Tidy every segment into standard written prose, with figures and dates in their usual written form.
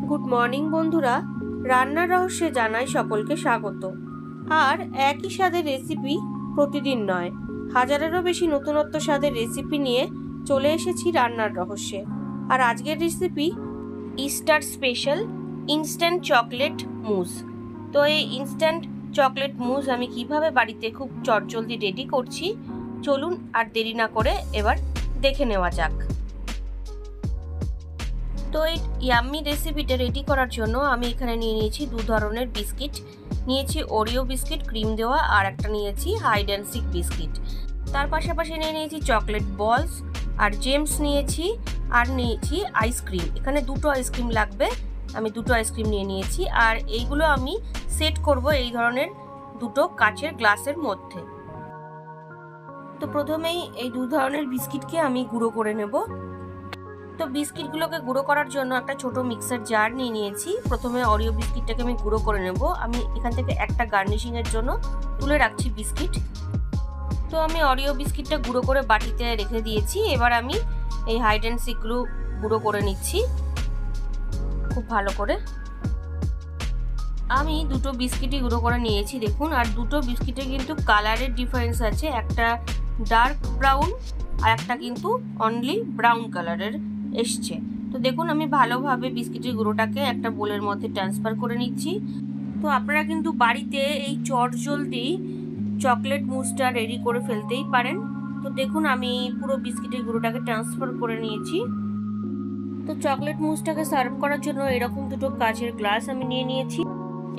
Good morning বন্ধুরা, রান্নার রহস্যে জানাই সকলকে স্বাগত। আর একই স্বাদের রেসিপি প্রতিদিন নয়, হাজারেরও বেশি নতুনত্ব স্বাদের রেসিপি নিয়ে চলে এসেছি রান্নার রহস্যে। আর আজকের recipe Easter special instant chocolate mousse. তো এই ইনস্ট্যান্ট চকলেট মুজ আমি কিভাবে বাড়িতে খুব চটজলদি রেডি করছি, চলুন আর দেরি না করে এবার দেখে নেওয়া যাক। তো এই ইয়াম্মি রেসিপিটা রেডি করার জন্য আমি এখানে নিয়ে নিয়েছি দু ধরনের বিস্কিট। নিয়েছি ওরিও বিস্কিট ক্রিম দেওয়া, আর একটা নিয়েছি হাইড অ্যান্ড সিক বিস্কিট। তার পাশাপাশি নিয়েছি চকলেট বলস আর জেমস নিয়েছি, আর নিয়েছি আইসক্রিম। এখানে দুটো আইসক্রিম লাগবে, আমি দুটো আইসক্রিম নিয়ে নিয়েছি। আর এইগুলো আমি সেট করব এই ধরনের দুটো কাচের গ্লাসের মধ্যে। তো প্রথমেই এই দু ধরনের বিস্কিটকে আমি গুঁড়ো করে নেব। তো বিস্কিটগুলোকে গুঁড়ো করার জন্য একটা ছোট মিক্সার জার নিয়ে নিয়েছি। প্রথমে অরিও বিস্কিটটাকে আমি গুঁড়ো করে নেব। আমি এখান থেকে একটা গার্নিশিং এর জন্য তুলে রাখছি বিস্কিট। তো আমি অরিও বিস্কিটটা গুঁড়ো করে বাটিতে রেখে দিয়েছি। এবার আমি এই হাইড অ্যান্ড সিকগুলো গুঁড়ো করে নিচ্ছি খুব ভালো করে। আমি দুটো বিস্কিটই গুঁড়ো করে নিয়েছি দেখুন। আর দুটো বিস্কিটে কিন্তু কালারের ডিফারেন্স আছে, একটা ডার্ক ব্রাউন আর একটা কিন্তু অনলি ব্রাউন কালারের এসছে। তো দেখুন আমি ভালোভাবে বিস্কিটের গুঁড়োটাকে একটা বোলের মধ্যে ট্রান্সফার করে নিচ্ছি। তো আপনারা কিন্তু বাড়িতে এই চটজলদি চকলেট মুজটা রেডি করে ফেলতেই পারেন। তো দেখুন আমি পুরো বিস্কিটের গুঁড়োটাকে ট্রান্সফার করে নিয়েছি। তো চকলেট মুজটাকে সার্ভ করার জন্য এরকম দুটো কাচের গ্লাস আমি নিয়ে নিয়েছি।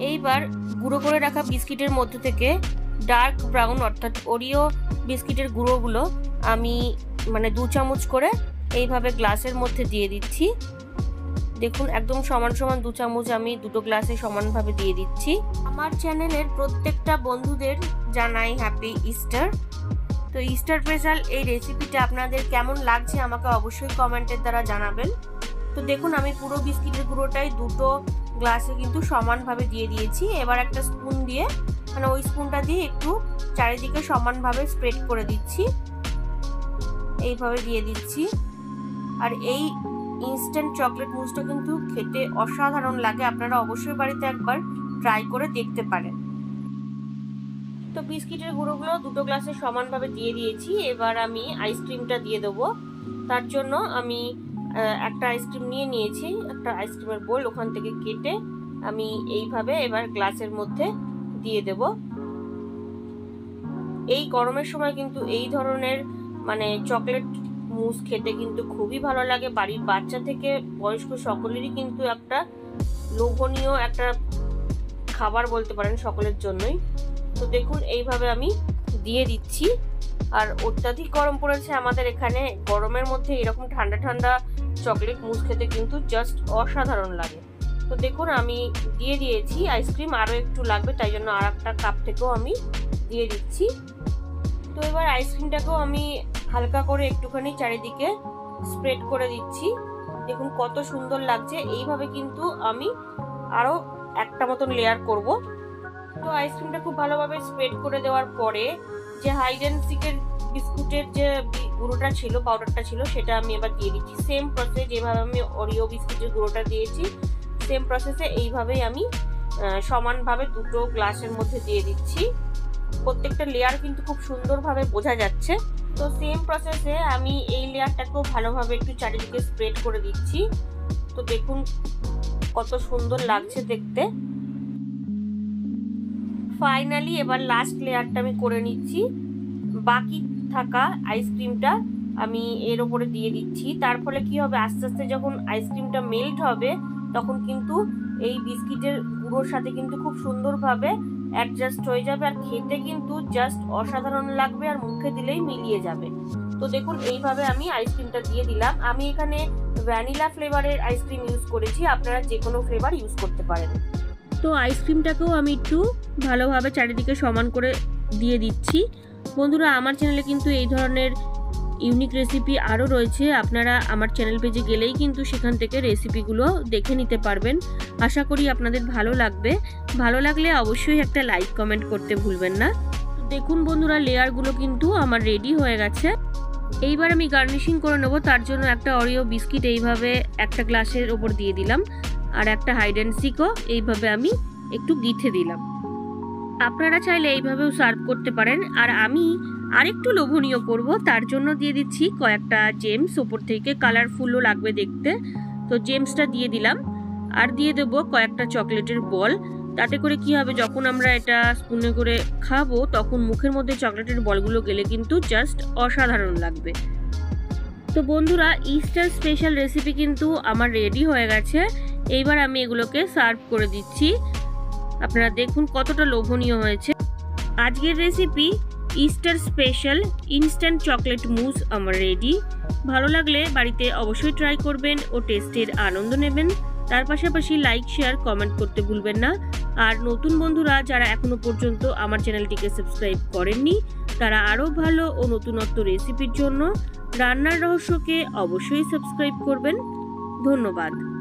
এইবার গুঁড়ো করে রাখা বিস্কিটের মধ্যে থেকে ডার্ক ব্রাউন অর্থাৎ ওরিও বিস্কিটের গুঁড়োগুলো আমি 2 চামচ করে এইভাবে গ্লাসের মধ্যে দিয়ে দিচ্ছি। দেখুন একদম সমান সমান 2 চামচ আমি দুটো গ্লাসে সমানভাবে দিয়ে দিচ্ছি। আমার চ্যানেলের প্রত্যেকটা বন্ধুদের জানাই হ্যাপি ইস্টার। তো ইস্টার স্পেশাল এই রেসিপিটা আপনাদের কেমন লাগছে আমাকে অবশ্যই কমেন্টের দ্বারা জানাবেন। তো দেখুন আমি পুরো বিস্কিটের গুঁড়োটাই দুটো গ্লাসে কিন্তু সমানভাবে দিয়ে দিয়েছি। এবার একটা স্পুন দিয়ে ওই স্পুনটা দিয়ে একটু চারিদিকে সমানভাবে স্প্রেড করে দিচ্ছি, এইভাবে দিয়ে দিচ্ছি। আর এই ইনস্ট্যান্ট চকলেট মুজটা কিন্তু খেতে অসাধারণ লাগে, আপনারা অবশ্যই বাড়িতে একবার ট্রাই করে দেখতে পারেন। তো বিস্কিটের গুঁড়োগুলো দুটো গ্লাসে সমানভাবে দিয়ে দিয়েছি। এবার আমি আইসক্রিমটা দিয়ে দেবো। তার জন্য আমি একটা আইসক্রিম নিয়ে নিয়েছি, একটা আইসক্রিমের বোল ওখান থেকে কেটে আমি এইভাবে এবার গ্লাসের মধ্যে দিয়ে দেব। এই গরমের সময় কিন্তু এই ধরনের চকলেট মুজ খেতে কিন্তু খুবই ভালো লাগে। বাড়ির বাচ্চা থেকে বয়স্ক সকলেরই কিন্তু একটা লোভনীয় একটা খাবার বলতে পারেন সকলের জন্যই। তো দেখুন এইভাবে আমি দিয়ে দিচ্ছি। আর অত্যাধিক গরম পড়েছে আমাদের এখানে, গরমের মধ্যে এরকম ঠান্ডা ঠান্ডা চকলেট মুজ খেতে কিন্তু জাস্ট অসাধারণ লাগে। তো দেখুন আমি দিয়ে দিয়েছি আইসক্রিম, আরও একটু লাগবে তাই জন্য আর একটা কাপ থেকেও আমি দিয়ে দিচ্ছি। তো এবার আইসক্রিমটাকেও আমি হালকা করে একটুখানি চারিদিকে স্প্রেড করে দিচ্ছি। দেখুন কত সুন্দর লাগছে। এইভাবে কিন্তু আমি আরও একটা মতন লেয়ার করব। তো আইসক্রিমটা খুব ভালোভাবে স্প্রেড করে দেওয়ার পরে যে হাইড অ্যান্ড সিকের বিস্কুটের যে গুঁড়োটা ছিল, পাউডারটা ছিল, সেটা আমি এবার দিয়ে দিচ্ছি। সেম প্রসেস যেভাবে আমি ওরিও বিস্কুটের গুঁড়োটা দিয়েছি, সেম প্রসেসে এইভাবেই আমি সমানভাবে দুটো গ্লাসের মধ্যে দিয়ে দিচ্ছি। প্রত্যেকটা লেয়ার কিন্তু খুব সুন্দরভাবে বোঝা যাচ্ছে। তো সেম প্রসেসে আমি এই লেয়ারটাকেও ভালোভাবে একটু চারিদিকে স্প্রেড করে দিচ্ছি। তো দেখুন কত সুন্দর লাগছে দেখতে। ফাইনালি এবার লাস্ট লেয়ারটা আমি করে নিচ্ছি। বাকি থাকা আইসক্রিমটা আমি এর ওপরে দিয়ে দিচ্ছি। তার ফলে কি হবে, আস্তে আস্তে যখন আইসক্রিমটা মেল্ট হবে তখন কিন্তু এই বিস্কিটের গুঁড়োর সাথে কিন্তু খুব সুন্দরভাবে অ্যাডজাস্ট হয়ে যাবে, আর খেতে কিন্তু জাস্ট অসাধারণ লাগবে, আর মুখে দিলেই মিলিয়ে যাবে। তো দেখুন এইভাবে আমি আইসক্রিমটা দিয়ে দিলাম। আমি এখানে ভ্যানিলা ফ্লেভারের আইসক্রিম ইউজ করেছি, আপনারা যে কোনো ফ্লেভার ইউজ করতে পারেন। তো আইসক্রিমটাকেও আমি একটু ভালোভাবে চারিদিকে সমান করে দিয়ে দিচ্ছি। বন্ধুরা আমার চ্যানেলে কিন্তু এই ধরনের ইউনিক রেসিপি আরও রয়েছে, আপনারা আমার চ্যানেল পেজে গেলেই কিন্তু সেখান থেকে রেসিপিগুলো দেখে নিতে পারবেন। আশা করি আপনাদের ভালো লাগবে। ভালো লাগলে অবশ্যই একটা লাইক কমেন্ট করতে ভুলবেন না। দেখুন বন্ধুরা লেয়ারগুলো কিন্তু আমার রেডি হয়ে গেছে। এইবার আমি গার্নিশিং করে নেব। তার জন্য একটা অরিও বিস্কিট এইভাবে একটা গ্লাসের ওপর দিয়ে দিলাম। আর একটা হাইড অ্যান্ড সিকও এইভাবে আমি একটু গিথে দিলাম। আপনারা চাইলে এইভাবেও সার্ভ করতে পারেন। আর আমি আরেকটু লোভনীয় করব, তার জন্য দিয়ে দিচ্ছি কয়েকটা জেমস, ওপর থেকে কালারফুলও লাগবে দেখতে। তো জেমসটা দিয়ে দিলাম, আর দিয়ে দেবো কয়েকটা চকলেটের বল। তাতে করে কি হবে, যখন আমরা এটা স্পুনে করে খাবো তখন মুখের মধ্যে চকলেটের বলগুলো গেলে কিন্তু জাস্ট অসাধারণ লাগবে। তো বন্ধুরা, ইস্টার স্পেশাল রেসিপি কিন্তু আমার রেডি হয়ে গেছে। এইবার আমি এগুলোকে সার্ভ করে দিচ্ছি। আপনারা দেখুন কতটা লোভনীয় হয়েছে। আজকের recipe Easter special instant chocolate mousse আমার রেডি। ভালো লাগলে বাড়িতে অবশ্যই ট্রাই করবেন ও টেস্টের আনন্দ নেবেন। তার পাশাপাশি লাইক, শেয়ার, কমেন্ট করতে ভুলবেন না। আর নতুন বন্ধুরা যারা এখনো পর্যন্ত আমার চ্যানেলটিকে সাবস্ক্রাইব করেননি, তারা আরও ভালো ও নতুনত্ব রেসিপির জন্য রান্নার রহস্যকে অবশ্যই সাবস্ক্রাইব করবেন। ধন্যবাদ।